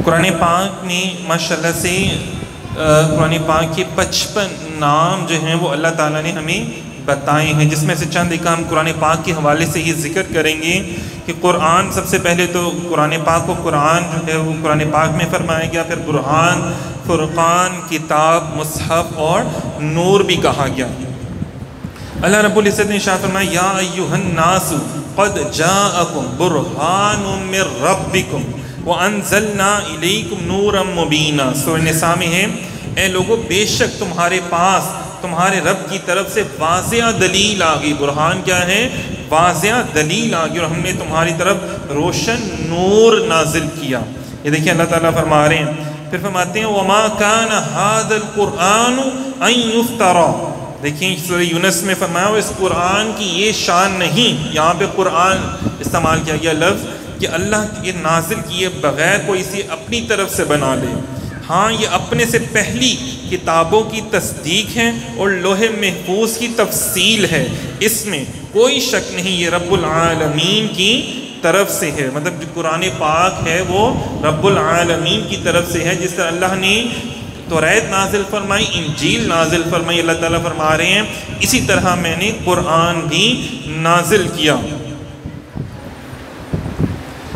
قرآن پاک میں ماشاءاللہ سے قرآن پاک کے 55 نام جو ہیں وہ اللہ تعالیٰ نے ہمیں بتائے ہیں، جس میں سے چند ایک ہم قرآن پاک کے حوالے سے یہ ذکر کریں گے کہ قرآن سب سے پہلے تو قرآن پاک کو قرآن جو ہے وہ قرآن پاک میں فرمایا گیا، پھر برہان، فرقان، کتاب، مصحف اور نور بھی کہا گیا۔ اللہ رب العزت نے ارشاد فرمایا یا ایھا الناس قد جاءکم برہان من ربکم وانزلنا الیکم نورا مبینا۔ سورہ نساء میں ہے اے لوگو بے شک تمہارے پاس تمہارے رب کی طرف سے واضح دلیل آ گئی۔ برہان کیا ہے؟ واضح دلیل آ گئی، اور ہم نے تمہاری طرف روشن نور نازل کیا۔ یہ دیکھیں اللہ تعالیٰ فرما رہے ہیں، پھر فرماتے ہیں وما کان ھذا القرآن ان یفترى۔ دیکھیں سورہ یونس میں فرمایا اس قرآن کی یہ شان نہیں، یہاں پہ قرآن استعمال کیا گیا لفظ کہ اللہ یہ نازل کیے بغیر کوئی اسے اپنی طرف سے بنا لے۔ ہاں یہ اپنے سے پہلی کتابوں کی تصدیق ہے اور لوح محفوظ کی تفصیل ہے، اس میں کوئی شک نہیں یہ رب العالمین کی طرف سے ہے۔ مطلب جو قرآن پاک ہے وہ رب العالمین کی طرف سے ہے، جس طرح اللہ نے توریت نازل فرمائی، انجیل نازل فرمائی، اللہ تعالیٰ فرما رہے ہیں اسی طرح میں نے قرآن بھی نازل کیا۔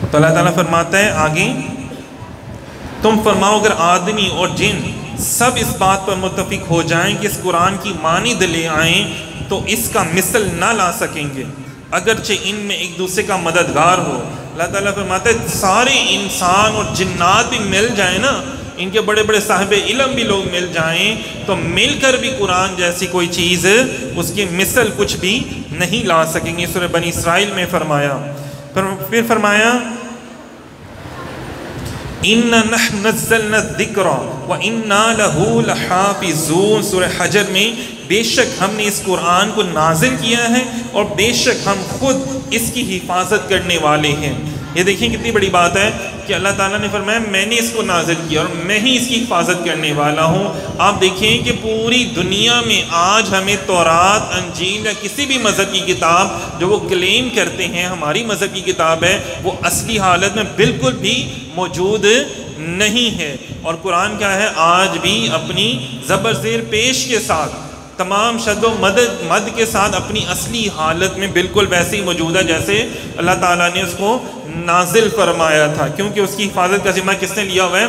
تو اللہ تعالیٰ فرماتا ہے آگے تم فرماؤ اگر آدمی اور جن سب اس بات پر متفق ہو جائیں کہ اس قرآن کی مانند لے آئیں تو اس کا مثل نہ لا سکیں گے، اگرچہ ان میں ایک دوسرے کا مددگار ہو۔ اللہ تعالیٰ فرماتا ہے سارے انسان اور جنات بھی مل جائیں نا، ان کے بڑے بڑے صاحب علم بھی لوگ مل جائیں تو مل کر بھی قرآن جیسی کوئی چیز اس کی مثل کچھ بھی نہیں لا سکیں گے۔ سورہ بنی اسرائیل میں فرمایا، پھر فرمایا اِنَّا نَحْنُ نَزَّلْنَا الذِّكْرَ وَإِنَّا لَهُ لَحَافِظُونَ۔ سورہ حجر میں بے شک ہم نے اس قرآن کو نازل کیا ہے اور بے شک ہم خود اس کی حفاظت کرنے والے ہیں۔ یہ دیکھیں کتنی بڑی بات ہے کہ اللہ تعالیٰ نے فرمایا میں نے اس کو نازل کیا اور میں ہی اس کی حفاظت کرنے والا ہوں۔ آپ دیکھیں کہ پوری دنیا میں آج ہمیں تورات، انجیل یا کسی بھی مذہب کی کتاب جو وہ کلیم کرتے ہیں ہماری مذہب کی کتاب ہے، وہ اصلی حالت میں بالکل بھی موجود نہیں ہے۔ اور قرآن کیا ہے؟ آج بھی اپنی زبر زیر پیش کے ساتھ، تمام شد و مد کے ساتھ اپنی اصلی حالت میں بالکل ویسے ہی موجود ہے جیسے اللہ تعالیٰ نے اس کو نازل فرمایا تھا، کیونکہ اس کی حفاظت کا ذمہ کس نے لیا ہوا ہے؟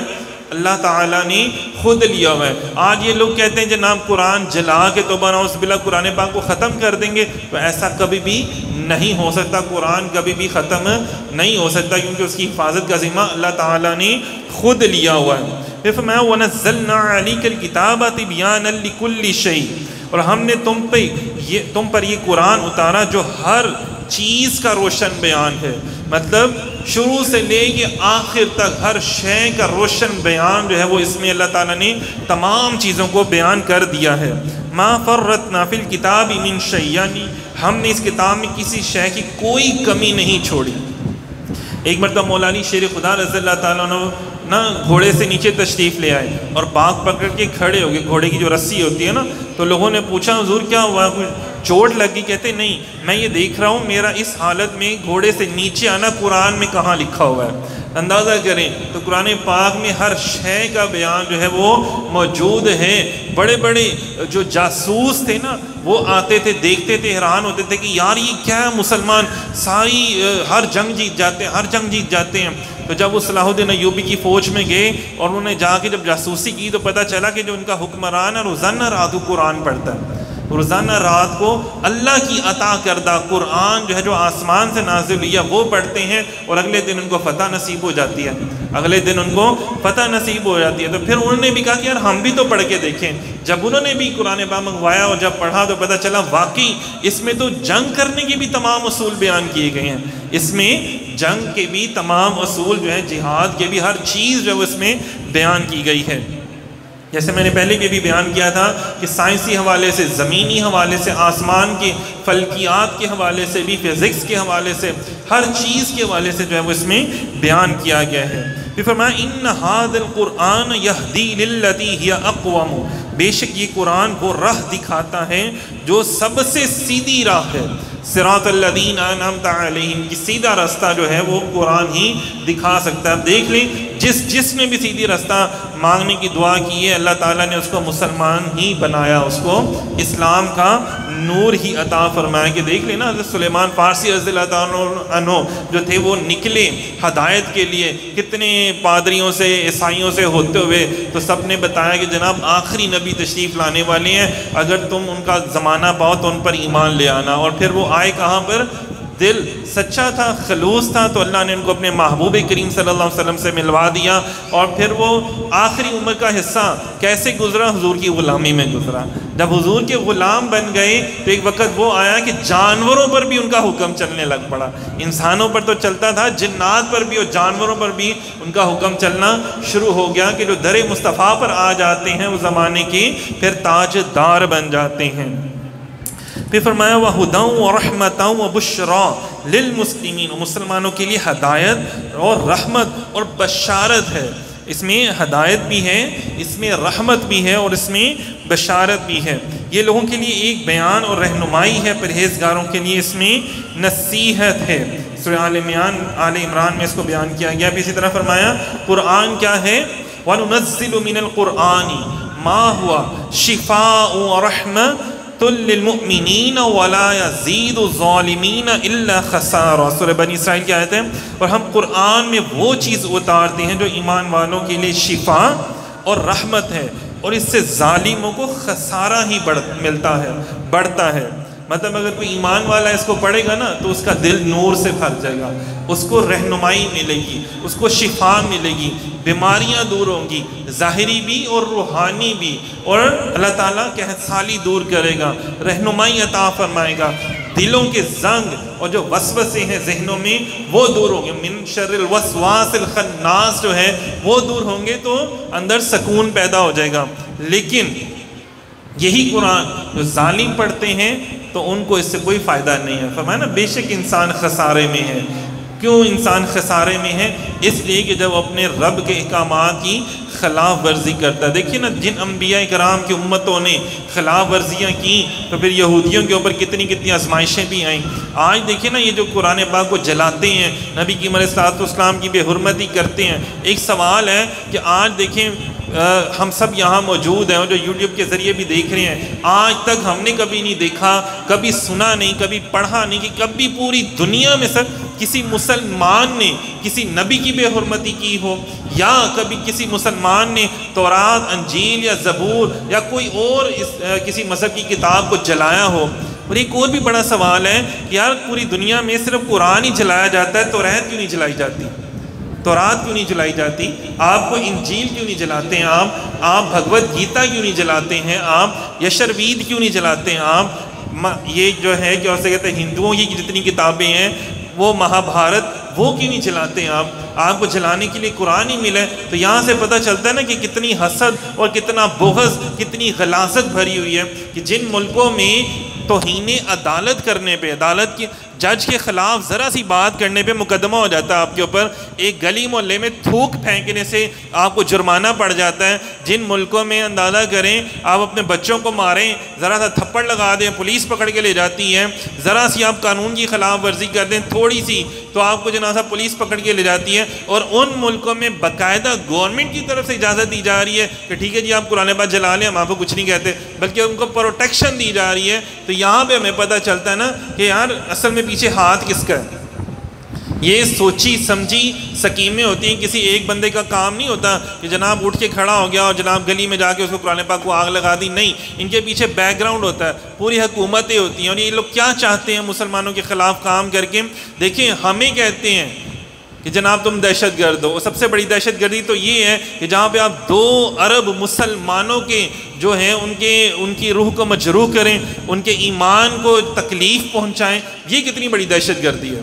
اللہ تعالیٰ نے خود لیا ہوا ہے۔ آج یہ لوگ کہتے ہیں جناب قرآن جلا کے توبہ نعوذ باللہ قرآن پاک کو ختم کر دیں گے، تو ایسا کبھی بھی نہیں ہو سکتا، قرآن کبھی بھی ختم نہیں ہو سکتا، کیونکہ اس کی حفاظت کا ذمہ اللہ تعالیٰ نے خود لیا ہوا ہے۔ پھر فرمایا وَنَزَّلْنَا عَلَيْكَ الْكِتَابَ تِبْيَانًا لِكُلِّ شَيْءٍ، اور ہم نے تم پر یہ قرآن اتارا جو ہر چیز کا روشن بیان ہے، مطلب شروع سے لے کے آخر تک ہر شے کا روشن بیان جو ہے وہ اس میں اللہ تعالیٰ نے تمام چیزوں کو بیان کر دیا ہے۔ ما فرطنا فی الکتاب من شیء، یعنی ہم نے اس کتاب میں کسی شے کی کوئی کمی نہیں چھوڑی۔ ایک مرتبہ مولانا شیر خدا رضی اللہ تعالیٰ عنہ گھوڑے سے نیچے تشریف لے آئے اور باغ پکڑ کے کھڑے ہو گئے، گھوڑے کی جو رسی ہوتی ہے نا، تو لوگوں نے پوچھا حضور کیا ہوا، چوٹ لگی؟ کہتے نہیں، میں یہ دیکھ رہا ہوں میرا اس حالت میں گھوڑے سے نیچے آنا قرآن میں کہاں لکھا ہوا ہے۔ اندازہ کریں تو قرآن پاک میں ہر شے کا بیان جو ہے وہ موجود ہے۔ بڑے بڑے جو جاسوس تھے نا وہ آتے تھے، دیکھتے تھے، حیران ہوتے تھے کہ یار یہ کیا ہے، مسلمان ساری ہر جنگ جیت جاتے ہیں۔ تو جب وہ صلاح الدین ایوبی کی فوج میں گئے اور انہوں نے جا کے جب جاسوسی کی تو پتہ چلا کہ جو ان کا حکمران ہے روزانہ رات کو قرآن پڑھتا ہے، روزانہ رات کو اللہ کی عطا کردہ قرآن جو ہے جو آسمان سے نازل ہوئی ہے وہ پڑھتے ہیں، اور اگلے دن ان کو فتح نصیب ہو جاتی ہے، تو پھر انہوں نے بھی کہا کہ یار ہم بھی تو پڑھ کے دیکھیں۔ جب انہوں نے بھی قرآن پاک منگوایا اور جب پڑھا تو پتہ چلا واقعی اس میں تو جنگ کرنے کے بھی تمام اصول بیان کیے گئے ہیں، اس میں جنگ کے بھی تمام اصول جو ہیں، جہاد کے بھی ہر چیز جو ہے اس میں بیان کی گئی ہے۔ جیسے میں نے پہلے بھی بیان کیا تھا کہ سائنسی حوالے سے، زمینی حوالے سے، آسمان کے فلکیات کے حوالے سے بھی، فزکس کے حوالے سے، ہر چیز کے حوالے سے جو ہے وہ اس میں بیان کیا گیا ہے۔ پھر فرمایا ان ھذا القرآن یہدی للتی ہی اقوم، بے شک یہ قرآن وہ راہ دکھاتا ہے جو سب سے سیدھی راہ ہے۔ صراط الذین انعمت علیہم کی سیدھا راستہ جو ہے وہ قرآن ہی دکھا سکتا ہے۔ دیکھ لیں جس نے بھی سیدھی راستہ مانگنے کی دعا کی ہے اللہ تعالیٰ نے اس کو مسلمان ہی بنایا، اس کو اسلام کا نور ہی عطا فرمایا۔ کہ دیکھ لینا حضرت سلیمان فارسی رضی اللہ تعالیٰ عنہ جو تھے وہ نکلے ہدایت کے لیے، کتنے پادریوں سے عیسائیوں سے ہوتے ہوئے، تو سب نے بتایا کہ جناب آخری نبی تشریف لانے والے ہیں، اگر تم ان کا زمانہ پاؤ تو ان پر ایمان لے آنا۔ اور پھر وہ آئے کہاں پر؟ دل سچا تھا، خلوص تھا، تو اللہ نے ان کو اپنے محبوب کریم صلی اللہ علیہ وسلم سے ملوا دیا۔ اور پھر وہ آخری عمر کا حصہ کیسے گزرا؟ حضور کی غلامی میں گزرا۔ جب حضور کے غلام بن گئے تو ایک وقت وہ آیا کہ جانوروں پر بھی ان کا حکم چلنے لگ پڑا۔ انسانوں پر تو چلتا تھا، جنات پر بھی اور جانوروں پر بھی ان کا حکم چلنا شروع ہو گیا کہ جو در مصطفیٰ پر آ جاتے ہیں وہ زمانے کے پھر تاج دار بن جاتے ہیں۔ پھر فرمایا وَهُدًى وَرَحْمَةً وَبُشْرَى لِلْمُسْلِمِينَ، مسلمانوں کے لیے ہدایت اور رحمت اور بشارت ہے۔ اس میں ہدایت بھی ہے، اس میں رحمت بھی ہے، اور اس میں بشارت بھی ہے۔ یہ لوگوں کے لیے ایک بیان اور رہنمائی ہے، پرہیزگاروں کے لیے اس میں نصیحت ہے۔ سورہ آل عمران میں اس کو بیان کیا گیا۔ پھر اسی طرح فرمایا قرآن کیا ہے؟ وَنُنَزِّلُ مِنَ الْقُرْآنِ مَا هُوَ شِفَاءٌ وَرَحْمَةٌ للمؤمنین ولا یزید الظالمین الا خسارا، سورہ بنی اسرائیل کی آیت ہے۔ اور ہم قرآن میں وہ چیز اتارتے ہیں جو ایمان والوں کے لیے شفا اور رحمت ہے، اور اس سے ظالموں کو خسارہ ہی ملتا ہے، بڑھتا ہے۔ مطلب اگر کوئی ایمان والا اس کو پڑھے گا نا تو اس کا دل نور سے بھر جائے گا، اس کو رہنمائی ملے گی، اس کو شفا ملے گی، بیماریاں دور ہوں گی، ظاہری بھی اور روحانی بھی، اور اللہ تعالیٰ قحط سالی دور کرے گا، رہنمائی عطا فرمائے گا، دلوں کے زنگ اور جو وسوسے ہیں ذہنوں میں وہ دور ہوں گے، من شر الوسواس الخناس جو ہے وہ دور ہوں گے، تو اندر سکون پیدا ہو جائے گا۔ لیکن یہی قرآن جو ظالم پڑھتے ہیں تو ان کو اس سے کوئی فائدہ نہیں ہے۔ فرمایا نا بے شک انسان خسارے میں ہے۔ کیوں انسان خسارے میں ہے؟ اس لیے کہ جب اپنے رب کے احکامات کی خلاف ورزی کرتا ہے۔ دیکھیے نا جن انبیاء کرام کی امتوں نے خلاف ورزیاں کی تو پھر یہودیوں کے اوپر کتنی آزمائشیں بھی آئیں۔ آج دیکھیے نا یہ جو قرآن پاک کو جلاتے ہیں، نبی کی علیہ الصلوۃ والسلام کی بے حرمتی کرتے ہیں۔ ایک سوال ہے کہ آج دیکھیں ہم سب یہاں موجود ہیں اور جو یوٹیوب کے ذریعے بھی دیکھ رہے ہیں، آج تک ہم نے کبھی نہیں دیکھا، کبھی سنا نہیں، کبھی پڑھا نہیں کہ کبھی پوری دنیا میں سب کسی مسلمان نے کسی نبی کی بے حرمتی کی ہو، یا کبھی کسی مسلمان نے تورات، انجیل یا زبور یا کوئی اور کسی مذہب کی کتاب کو جلایا ہو۔ اور ایک اور بھی بڑا سوال ہے کہ یار پوری دنیا میں صرف قرآن ہی جلایا جاتا ہے، تورات کیوں نہیں جلائی جاتی؟ تورات کیوں نہیں جلائی جاتی؟ آپ کو انجیل کیوں نہیں جلاتے ہیں؟ آپ بھگوت گیتا کیوں نہیں جلاتے ہیں؟ آپ یشروید کیوں نہیں جلاتے ہیں؟ آپ یہ جو ہے کہ اسے کہتے ہیں ہندوؤں کی جتنی کتابیں ہیں وہ مہابھارت، وہ کیوں نہیں جلاتے ہیں؟ آپ کو جلانے کے لیے قرآن ہی ملا ہے۔ تو یہاں سے پتہ چلتا ہے نا کہ کتنی حسد اور کتنا بغض، کتنی غلاظت بھری ہوئی ہے کہ جن ملکوں میں توہین عدالت کرنے پہ، عدالت کی جج کے خلاف ذرا سی بات کرنے پہ مقدمہ ہو جاتا ہے آپ کے اوپر، ایک گلی محلے میں تھوک پھینکنے سے آپ کو جرمانہ پڑ جاتا ہے۔ جن ملکوں میں اندازہ کریں آپ اپنے بچوں کو ماریں، ذرا سا تھپڑ لگا دیں پولیس پکڑ کے لے جاتی ہے، ذرا سی آپ قانون کی خلاف ورزی کر دیں تھوڑی سی تو آپ کو جنازہ پولیس پکڑ کے لے جاتی ہے، اور ان ملکوں میں باقاعدہ گورنمنٹ کی طرف سے اجازت دی جا رہی ہے کہ ٹھیک ہے جی آپ قرآن پاک جلا لیں، ہم آپ کو کچھ نہیں کہتے، بلکہ ان کو پروٹیکشن دی جا رہی ہے۔ تو یہاں پہ ہمیں پتہ چلتا ہے نا کہ یار اصل میں پیچھے ہاتھ کس کا ہے؟ یہ سوچی سمجھی سکیمیں ہوتی ہیں، کسی ایک بندے کا کام نہیں ہوتا کہ جناب اٹھ کے کھڑا ہو گیا اور جناب گلی میں جا کے اس کو قرآن پاک کو آگ لگا دی، نہیں، ان کے پیچھے بیک گراؤنڈ ہوتا ہے، پوری حکومتیں ہوتی ہیں، اور یہ لوگ کیا چاہتے ہیں مسلمانوں کے خلاف کام کر کے؟ دیکھیں ہمیں کہتے ہیں کہ جناب تم دہشت گرد ہو، سب سے بڑی دہشت گردی تو یہ ہے کہ جہاں پہ آپ 2 ارب مسلمانوں کے جو ہیں ان کی روح کو مجروح کریں، ان کے ایمان کو تکلیف پہنچائیں، یہ کتنی بڑی دہشت گردی ہے۔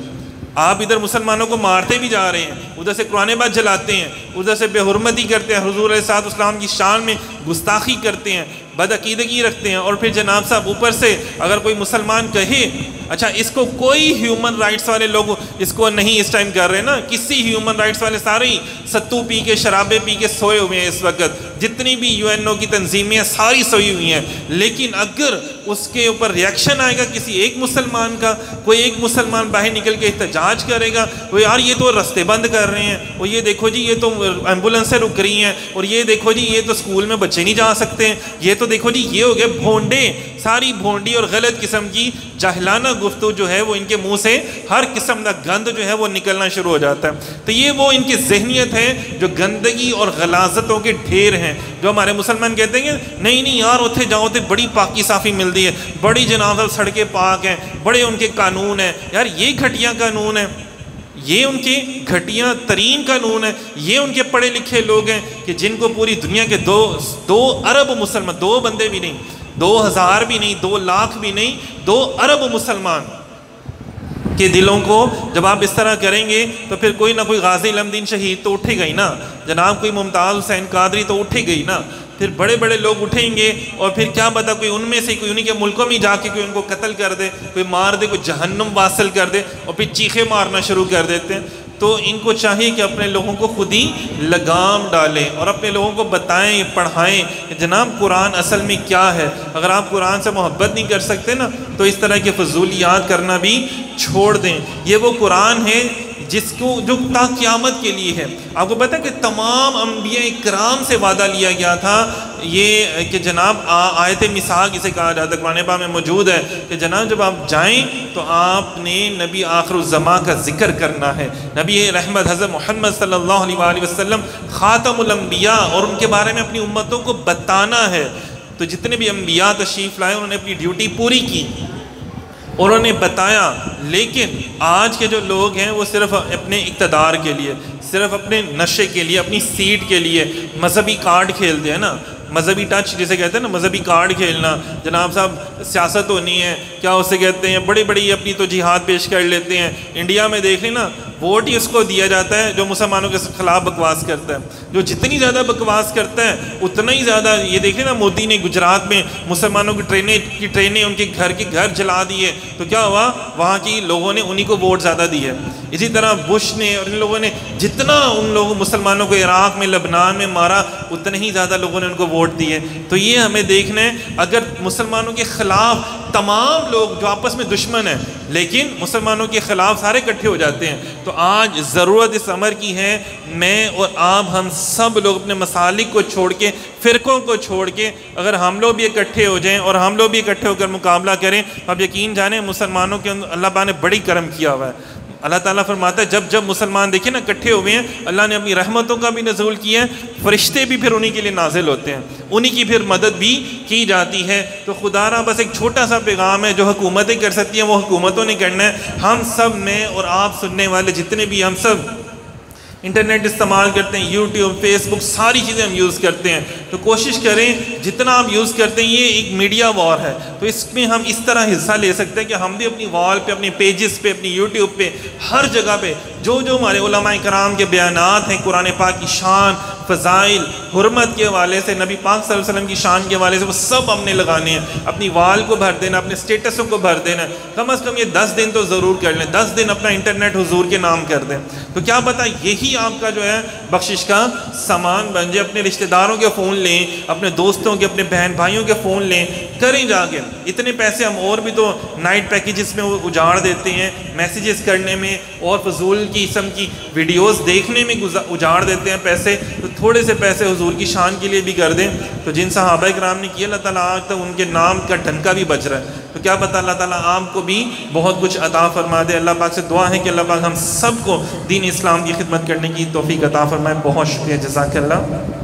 آپ ادھر مسلمانوں کو مارتے بھی جا رہے ہیں، ادھر سے قرآن پاک جلاتے ہیں، ادھر سے بے حرمتی کرتے ہیں، حضور علیہ الصلوۃ والسلام کی شان میں گستاخی کرتے ہیں، بدعقیدگی رکھتے ہیں، اور پھر جناب صاحب اوپر سے اگر کوئی مسلمان کہے اچھا اس کو کوئی ہیومن رائٹس والے لوگ اس کو نہیں اس ٹائم کر رہے نا، کسی ہیومن رائٹس والے سارے ہی ستو پی کے شرابے پی کے سوئے ہوئے ہیں اس وقت، جتنی بھی UN کی تنظیمیں ہیں ساری سوئی ہوئی ہیں، لیکن اگر اس کے اوپر ریاکشن آئے گا کسی ایک مسلمان کا، کوئی ایک مسلمان باہر نکل کے احتجاج کرے گا، وہ یار یہ تو رستے بند کر رہے ہیں، اور یہ دیکھو جی یہ تو ایمبولینسیں رک رہی ہیں، اور یہ دیکھو جی یہ تو اسکول میں بچے نہیں جا سکتے ہیں، یہ تو دیکھو جی یہ ہو گئے بھونڈے، ساری بھونڈی اور غلط قسم کی جاہلانہ گفتگو جو ہے وہ ان کے منہ سے ہر قسم کا گند جو ہے وہ نکلنا شروع ہو جاتا ہے۔ تو یہ وہ ان کی ذہنیت ہے جو گندگی اور غلاظتوں کے ڈھیر ہیں، جو ہمارے مسلمان کہتے ہیں کہ نہیں نہیں یار اتھے جاؤ تے بڑی پاکی صافی ملتی ہے، بڑی جناب سڑکیں پاک ہیں، بڑے ان کے قانون ہیں، یار یہ گھٹیا قانون ہیں، یہ ان کے گھٹیا ترین قانون ہیں، یہ ان کے پڑھے لکھے لوگ ہیں کہ جن کو پوری دنیا کے دو ارب مسلمان، 2 بندے بھی نہیں، 2000 بھی نہیں، 2 لاکھ بھی نہیں، 2 ارب مسلمان کے دلوں کو جب آپ اس طرح کریں گے تو پھر کوئی نہ کوئی غازی علم دین شہید تو اٹھے گئی نا، جناب کوئی ممتاز حسین قادری تو اٹھے گئی نا، پھر بڑے بڑے لوگ اٹھیں گے، اور پھر کیا پتا کوئی ان میں سے کوئی انہی کے ملکوں میں جا کے کوئی ان کو قتل کر دے، کوئی مار دے، کوئی جہنم واصل کر دے، اور پھر چیخے مارنا شروع کر دیتے ہیں۔ تو ان کو چاہیے کہ اپنے لوگوں کو خود ہی لگام ڈالیں اور اپنے لوگوں کو بتائیں، پڑھائیں کہ جناب قرآن اصل میں کیا ہے۔ اگر آپ قرآن سے محبت نہیں کر سکتے نا تو اس طرح کے فضولیات کرنا بھی چھوڑ دیں۔ یہ وہ قرآن ہے جس کو جو تا قیامت کے لیے ہے۔ آپ کو پتہ ہے کہ تمام انبیاء کرام سے وعدہ لیا گیا تھا یہ کہ جناب آیت میثاق اسے کہا جاتا ہے، قرآن پاک میں موجود ہے کہ جناب جب آپ جائیں تو آپ نے نبی آخر الزمان کا ذکر کرنا ہے، نبی رحمت حضرت محمد صلی اللہ علیہ وآلہ وسلم خاتم الانبیاء، اور ان کے بارے میں اپنی امتوں کو بتانا ہے۔ تو جتنے بھی انبیاء تشریف لائے انہوں نے اپنی ڈیوٹی پوری کی، انہوں نے بتایا، لیکن آج کے جو لوگ ہیں وہ صرف اپنے اقتدار کے لیے، صرف اپنے نشے کے لیے، اپنی سیٹ کے لیے مذہبی کارڈ کھیلتے ہیں نا، مذہبی ٹچ جسے کہتے ہیں نا، مذہبی کارڈ کھیلنا، جناب صاحب سیاست ہونی ہے، کیا اسے کہتے ہیں، بڑی بڑی اپنی تو جہاد پیش کر لیتے ہیں۔ انڈیا میں دیکھ لیں نا، ووٹ ہی اس کو دیا جاتا ہے جو مسلمانوں کے خلاف بکواس کرتا ہے، جو جتنی زیادہ بکواس کرتا ہے اتنا ہی زیادہ۔ یہ دیکھ لیں نا، مودی نے گجرات میں مسلمانوں کی ٹرینیں ان کے گھر جلا دیے، تو کیا ہوا، وہاں کی لوگوں نے انہی کو ووٹ زیادہ دیے۔ اسی طرح بش نے اور ان لوگوں نے جتنا ان لوگوں مسلمانوں کو عراق میں لبنان میں مارا اتنے ہی زیادہ لوگوں نے ان کو ووٹ دیے۔ تو یہ ہمیں دیکھنا ہے، اگر مسلمانوں کے خلاف تمام لوگ جو آپس میں دشمن ہیں لیکن مسلمانوں کے خلاف سارے اکٹھے ہو جاتے ہیں، تو آج ضرورت اس امر کی ہے میں اور آپ ہم سب لوگ اپنے مسالک کو چھوڑ کے، فرقوں کو چھوڑ کے، اگر ہم لوگ بھی اکٹھے ہو جائیں اور ہم لوگ بھی اکٹھے ہو کر مقابلہ کریں، اب یقین جانیں مسلمانوں کے اندر اللہ پاک نے بڑی کرم کیا ہوا ہے۔ اللہ تعالیٰ فرماتا ہے جب مسلمان دیکھیں نا اکٹھے ہوئے ہیں، اللہ نے اپنی رحمتوں کا بھی نزول کیا ہے، فرشتے بھی پھر انہی کے لیے نازل ہوتے ہیں، انہی کی پھر مدد بھی کی جاتی ہے۔ تو خدا را بس ایک چھوٹا سا پیغام ہے، جو حکومتیں کر سکتی ہیں وہ حکومتوں نے کرنا ہے۔ ہم سب میں اور آپ سننے والے جتنے بھی، ہم سب انٹرنیٹ استعمال کرتے ہیں، یوٹیوب، فیس بک، ساری چیزیں ہم یوز کرتے ہیں، تو کوشش کریں جتنا آپ یوز کرتے ہیں، یہ ایک میڈیا وار ہے، تو اس میں ہم اس طرح حصہ لے سکتے ہیں کہ ہم بھی اپنی وال پہ، اپنی پیجز پہ، اپنی یوٹیوب پہ، ہر جگہ پہ جو ہمارے علماء کرام کے بیانات ہیں قرآن پاک کی شان، فضائل، حرمت کے حوالے سے، نبی پاک صلی اللہ علیہ وسلم کی شان کے حوالے سے، وہ سب ہم نے لگانے ہیں، اپنی وال کو بھر دینا، اپنے سٹیٹسوں کو بھر دینا، کم از کم یہ 10 دن تو ضرور کر لیں، 10 دن اپنا انٹرنیٹ حضور کے نام کر دیں، تو کیا پتہ یہی آپ کا جو ہے بخشش کا سامان بن جائے۔ اپنے رشتہ داروں کے فون لیں، اپنے دوستوں کے، اپنے بہن بھائیوں کے فون لیں، کریں جا کے۔ اتنے پیسے ہم اور بھی تو نائٹ پیکیجز میں اجاڑ دیتے ہیں، میسیجز کرنے میں اور فضول کی قسم کی ویڈیوز دیکھنے میں اجاڑ دیتے ہیں پیسے، تو تھوڑے سے پیسے حضور کی شان کے لیے بھی کر دیں۔ تو جن صحابہ کرام نے کیا، اللہ تعالیٰ آج تک ان کے نام کا ڈھنکا بھی بچ رہا ہے، تو کیا پتہ اللہ تعالیٰ آپ کو بھی بہت کچھ عطا فرما دے۔ اللہ پاک سے دعا ہے کہ اللہ پاک ہم سب کو دین اسلام کی خدمت کرنے کی توفیق عطا فرمائے۔ بہت شکریہ، جزاک اللہ۔